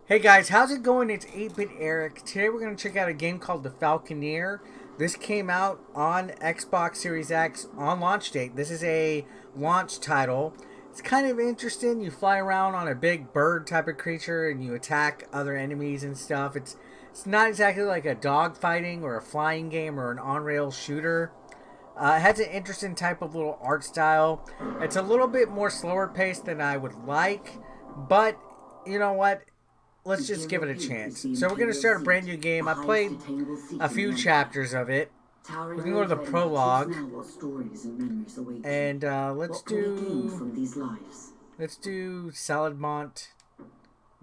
Hey guys, how's it going? It's 8-Bit Eric. Today we're going to check out a game called the Falconeer. This came out on Xbox Series X on launch date. This is a launch title. It's kind of interesting. You fly around on a big bird type of creature and you attack other enemies and stuff. It's not exactly like a dogfighting or a flying game or an on-rail shooter. It has an interesting type of little art style. It's a little bit more slower paced than I would like, but you know what? Let's just give it a chance. So we're going to start a brand new game. I played a few chapters of it. We can go to the prologue. And let's do Saladmont.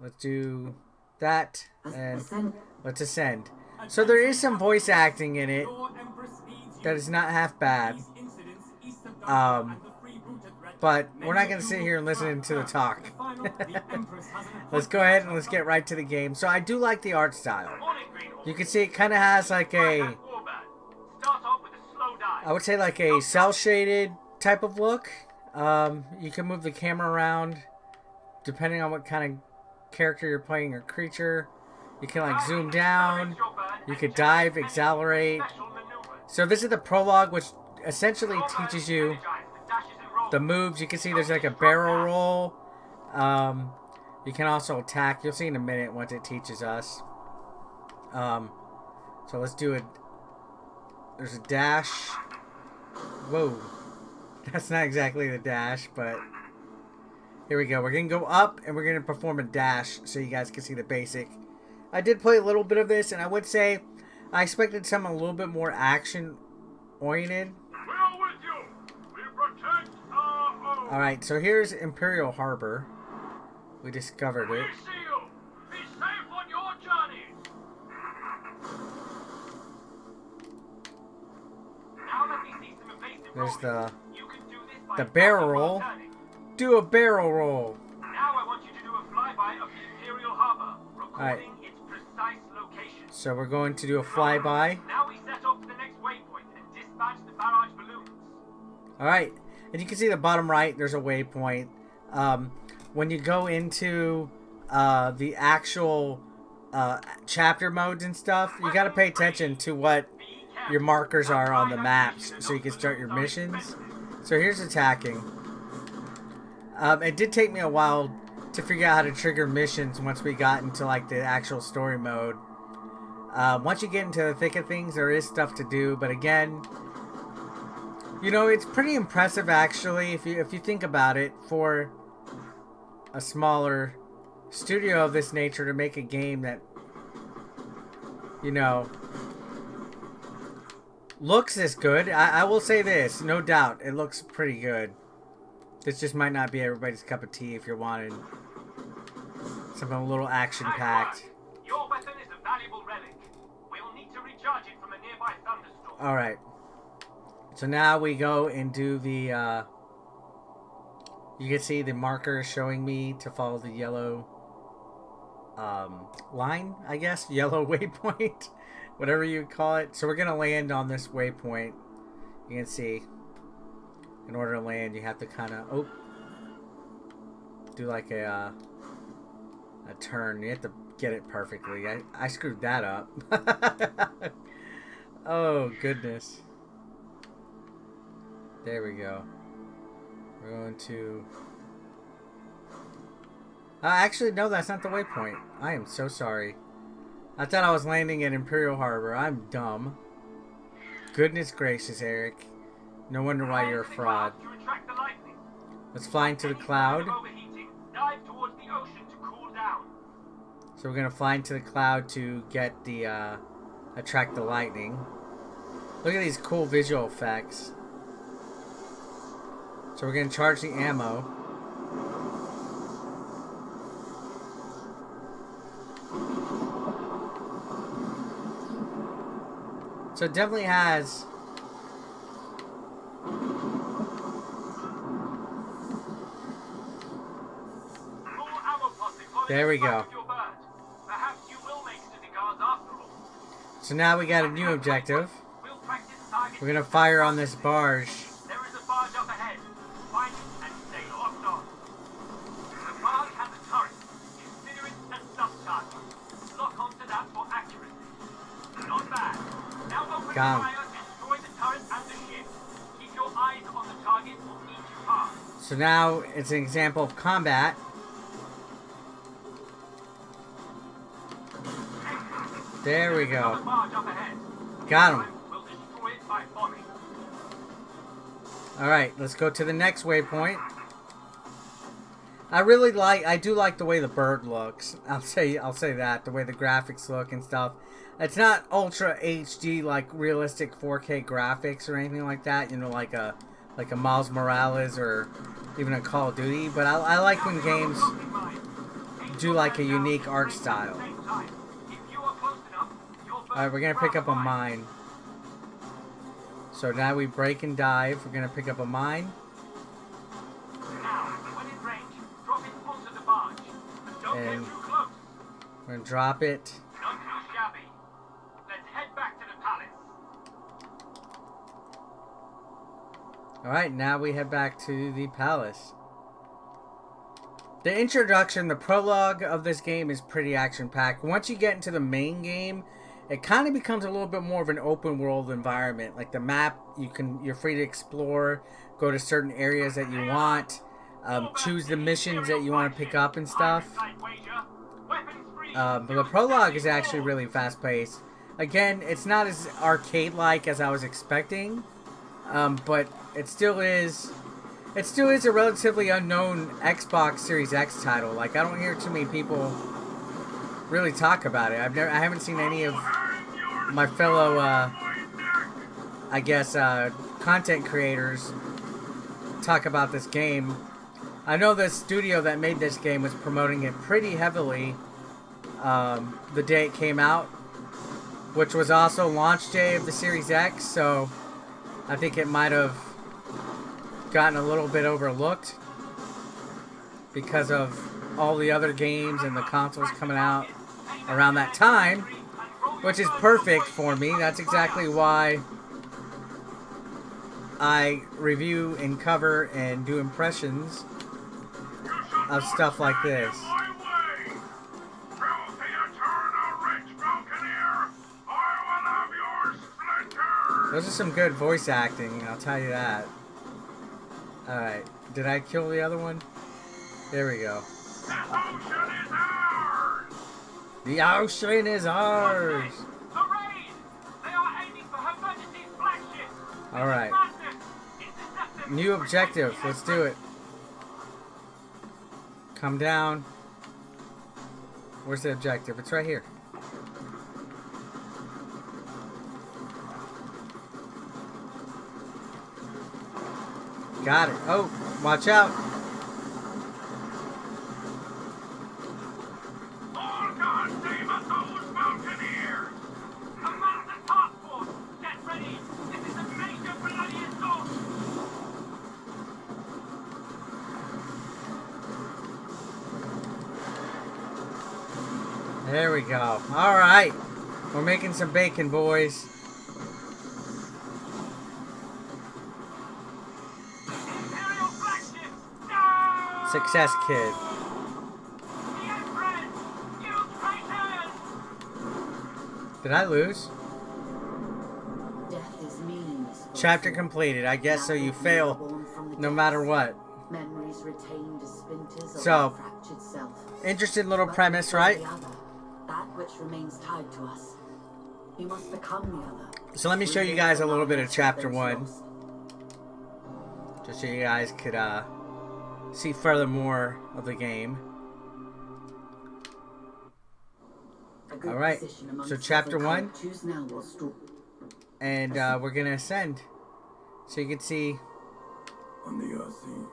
Let's do that. And let's ascend. So there is some voice acting in it that is not half bad. But we're not going to sit here and listen to the talk. Let's go ahead and let's get right to the game. So I do like the art style. You can see it kind of has like I would say like a cel-shaded type of look. You can move the camera around depending on what kind of character you're playing or creature. You can like zoom down. You could dive, accelerate. So this is the prologue, which essentially teaches you the moves. You can see there's like a barrel roll. You can also attack. You'll see in a minute once it teaches us. So let's do it. There's a dash. Whoa. That's not exactly the dash, but here we go. We're going to go up and we're going to perform a dash so you guys can see the basic. I did play a little bit of this, and I would say I expected something a little bit more action oriented. Alright, so here's Imperial Harbor. We discovered it. Be safe on your journey. Now let me see some evasive There's rolling. the You can do this by barrel roll. Do a barrel roll. Now I want you to do a flyby of the Imperial Harbor, recording its precise location. So we're going to do a flyby. Now we set off to the next waypoint and dispatch the barrage balloons. Alright. And you can see the bottom right, there's a waypoint. When you go into the actual chapter modes and stuff, you got to pay attention to what your markers are on the maps so you can start your missions. So here's attacking. It did take me a while to figure out how to trigger missions once we got into like the actual story mode. Once you get into the thick of things, there is stuff to do, but again, you know, it's pretty impressive actually if you think about it, for a smaller studio of this nature to make a game that, you know, looks this good. I will say this, no doubt, it looks pretty good. This just might not be everybody's cup of tea if you're wanting something a little action-packed. Your weapon is a valuable relic. We'll need to recharge it from a nearby thunderstorm. Alright. So now we go and do the, you can see the marker showing me to follow the yellow line, I guess. Yellow waypoint. Whatever you call it. So we're going to land on this waypoint. You can see. In order to land, you have to kind of, do like a turn. You have to get it perfectly. I screwed that up. Oh, goodness. There we go. We're going to... actually, no, that's not the waypoint. I am so sorry. I thought I was landing at Imperial Harbor. I'm dumb. Goodness gracious, Eric. No wonder why you're a fraud. Let's fly into the cloud. So we're going to fly into the cloud to get the... attract the lightning. Look at these cool visual effects. So we're going to charge the ammo. So it definitely has... There we go. So now we got a new objective. We're going to fire on this barge. There is a barge up ahead. Find it and stay locked on. The barge has a turret. Consider it a sub-target. Got him. fire, destroy the turret and the ship. Keep your eyes on the target for each pass. So now it's an example of combat. There we Another go. barge up ahead. Got him. We'll destroy it by bombing. Alright, let's go to the next waypoint. I do like the way the bird looks. I'll say that. The way the graphics look and stuff. It's not ultra HD, like realistic 4K graphics or anything like that. You know, like a Miles Morales or even a Call of Duty. But I like when games do like a unique art style. Alright, we're going to pick up a mine. So now we break and dive. We're going to pick up a mine. And we're going to drop it. Not too shabby. Let's head back to the palace. Alright, now we head back to the palace. The introduction, the prologue of this game is pretty action-packed. Once you get into the main game, it kind of becomes a little bit more of an open world environment. Like the map, you're free to explore, go to certain areas that you want, choose the missions that you want to pick up and stuff. But the prologue is actually really fast-paced. Again, it's not as arcade-like as I was expecting, but it still is a relatively unknown Xbox Series X title. Like, I don't hear too many people really talk about it. I haven't seen any of my fellow, I guess, content creators talk about this game. I know the studio that made this game was promoting it pretty heavily the day it came out, which was also launch day of the Series X, so I think it might have gotten a little bit overlooked because of all the other games and the consoles coming out around that time, which is perfect for me. That's exactly why I review and cover and do impressions of stuff like this. Those are some good voice acting, I'll tell you that. Alright, did I kill the other one? There we go. The ocean is ours! Alright. New objective, let's do it. Come down. Where's the objective? It's right here. Got it. Oh, watch out. All God save us, those Falconeers! Command the task force! Get ready! This is a major bloody assault! There we go. Alright. We're making some bacon, boys. Success, kid. Did I lose? Death is meaningless. Chapter completed. I guess so. You fail no matter what. Memories retained as splinters of So, fractured self. interesting little But premise, before right? the other, that which remains tied to us. We must become the other. So let me show you guys a little bit of chapter 1. Just so you guys could see furthermore of the game. Alright, so chapter 1. And we're going to ascend. So you can see. On the Ursee,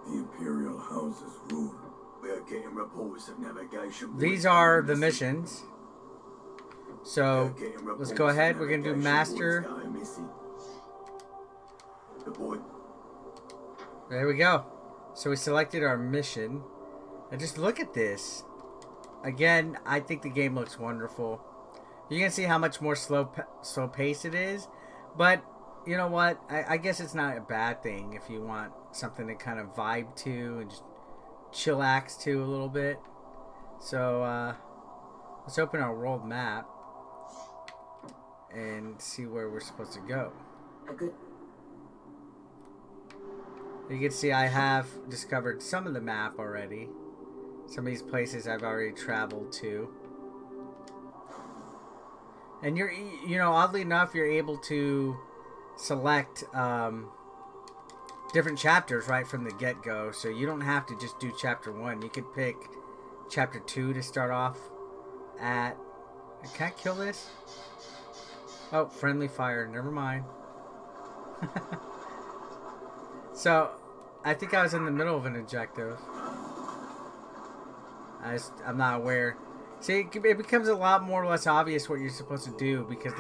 the Imperial houses rule. We are getting reports of navigation. These are the missions. So let's go ahead. We're going to do master. There we go. So we selected our mission. And just look at this. Again, I think the game looks wonderful. You can see how much more slow pace it is. But you know what? I guess it's not a bad thing if you want something to kind of vibe to and just chillax to a little bit. So let's open our world map. and see where we're supposed to go. A good. You can see I have discovered some of the map already. Some of these places I've already traveled to. And you know, oddly enough, you're able to select different chapters right from the get-go. So you don't have to just do chapter 1. You could pick chapter 2 to start off at. Can I kill this? Oh, friendly fire. Never mind. So, I think I was in the middle of an objective. I'm not aware. See, it becomes a lot more or less obvious what you're supposed to do because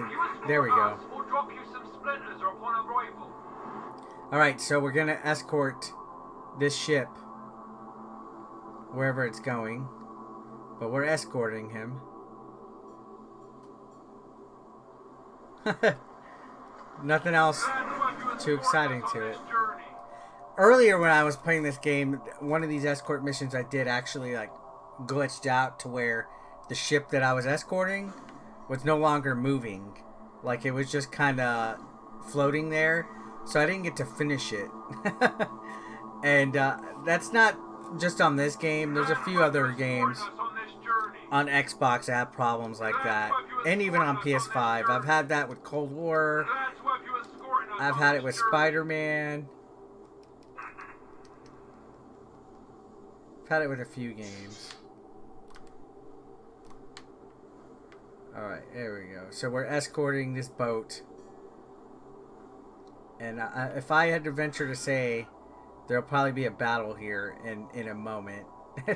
there we go. We'll drop you some splinters upon arrival. Alright, so we're going to escort this ship wherever it's going. But we're escorting him. Nothing else too exciting to it. Earlier when I was playing this game, one of these escort missions I did actually like glitched out to where the ship that I was escorting was no longer moving. Like it was just kind of floating there. So I didn't get to finish it. And that's not just on this game. There's a few other games on Xbox that have problems like that. And even on PS5. I've had that with Cold War. I've had it with Spider-Man. I've had it with a few games. Alright, there we go. So we're escorting this boat. And if I had to venture to say, there'll probably be a battle here in a moment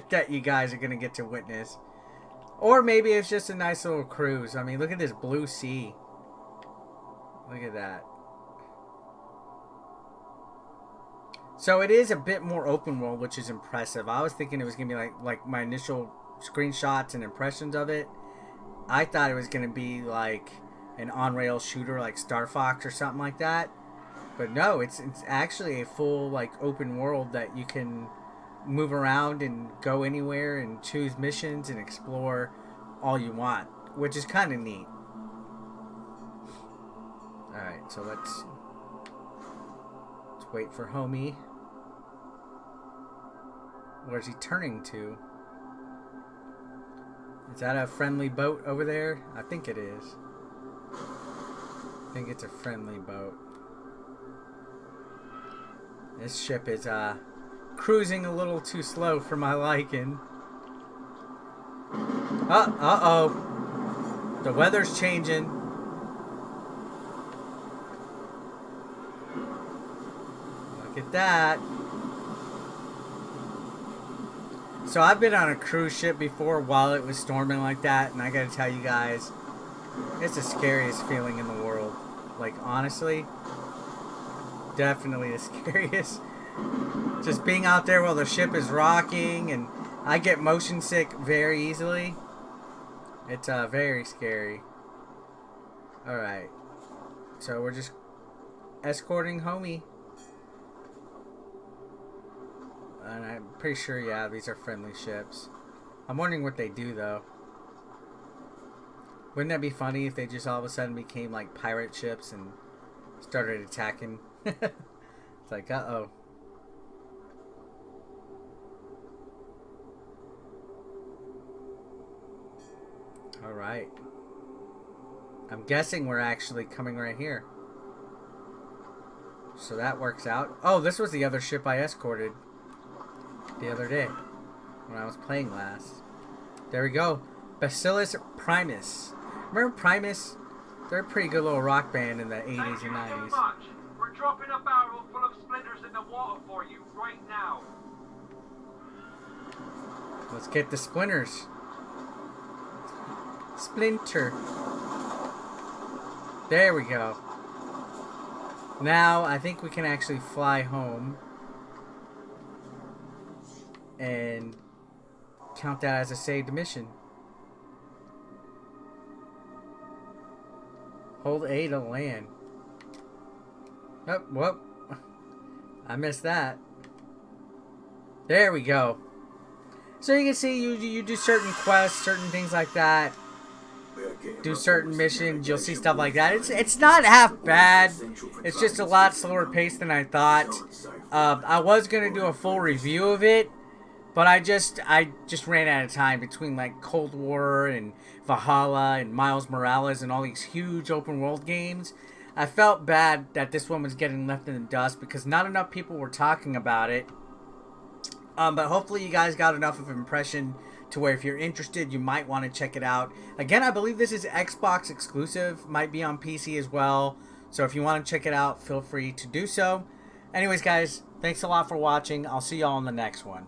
that you guys are going to get to witness. Or maybe it's just a nice little cruise. I mean, look at this blue sea. Look at that. So it is a bit more open world, which is impressive. I was thinking it was going to be like my initial screenshots and impressions of it. I thought it was going to be like an on-rail shooter like Star Fox or something like that. But no, it's actually a full like open world that you can move around and go anywhere and choose missions and explore all you want, which is kind of neat. Alright, so let's wait for homie. Where's he turning to? Is that a friendly boat over there? I think it is. I think it's a friendly boat. This ship is cruising a little too slow for my liking. Uh-oh. The weather's changing. Look at that. So I've been on a cruise ship before while it was storming like that, and I gotta tell you guys, it's the scariest feeling in the world. Like, honestly, definitely the scariest. Just being out there while the ship is rocking, and I get motion sick very easily. It's very scary. Alright. So we're just escorting homie. And I'm pretty sure, yeah, these are friendly ships. I'm wondering what they do, though. Wouldn't that be funny if they just all of a sudden became like pirate ships and started attacking? It's like, uh-oh. Alright. I'm guessing we're actually coming right here. So that works out. Oh, this was the other ship I escorted the other day when I was playing last. There we go. Bacillus Primus. Remember Primus? They're a pretty good little rock band in the 80s and 90s. We're dropping a barrel full of splinters in the water for you right now. Let's get the splinters. Splinter. There we go. Now I think we can actually fly home and count that as a saved mission. Hold A to land. Oh, whoop. I missed that. There we go. So you can see you do certain quests, certain things like that. do certain missions, you'll see stuff like that. It's not half bad. It's just a lot slower paced than I thought. I was gonna do a full review of it, but I just ran out of time between like Cold War and Valhalla and Miles Morales and all these huge open world games. I felt bad that this one was getting left in the dust because not enough people were talking about it. But hopefully you guys got enough of an impression to where if you're interested, you might want to check it out. Again, I believe this is Xbox exclusive, might be on PC as well. So if you want to check it out, feel free to do so. Anyways, guys, thanks a lot for watching. I'll see y'all in the next one.